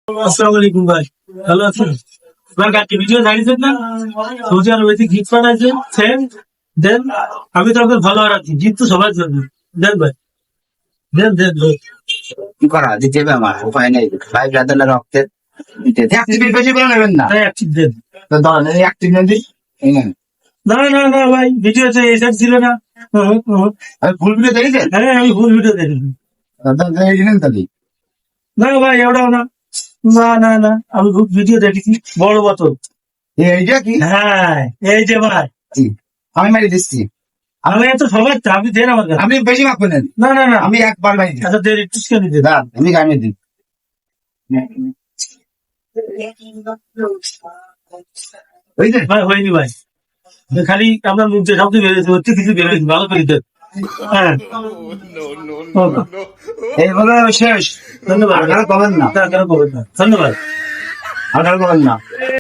আসসালামু আলাইকুম ভাই, ভালো আছেন? আপনার কাছে ভিডিও ছাড়িয়েছেন না, সৌদি আরবে গিফট পাঠাইছেন সেম। দেন আমি তো আপনার ভালো রাখছি, জিত তো সবার জন্য। দেন ভাই, দেন দেন ভাই। কি করা দিতে হবে, আমার উপায় নেই ভাই, ব্রাদার রক্তের দিতে অ্যাক্টিভ বেশি করে নেবেন না। তাই একটি দেন। তো ধরেন এই অ্যাক্টিভ নেই, এই নেন। না না না ভাই, ভিডিও এসে ছিল না। আমি ফুল ভিডিও দেখেছেন? হ্যাঁ আমি ফুল ভিডিও দেখেছি। এই নেন তাহলে। না ভাই এটাও না, না না না, আমি খুব ভিডিও দেখেছি, বড় বোতল। এইটা কি? হ্যাঁ এই যে ভাই, জি, আমি মারি দিচ্ছি। আমি এত সবাই তো, আপনি দেন আমার কাছে। আপনি বেশি মাপ নেন। না না না, আমি একবার মারি দিই। আচ্ছা দেন একটু স্ক্যান দিন। দাঁড়ান, আমি গানে দিই। ওই যে ভাই হয়নি ভাই, খালি আপনার মুখ দিয়ে শব্দ বেরোচ্ছে, হচ্ছে কিছু বেরোচ্ছে, ভালো করে দেন। হ্যাঁ এইভাবে শেষ। ধন্যবাদ। আর কারো পাবেন না, ধন্যবাদ। আর কারো পাবেন না।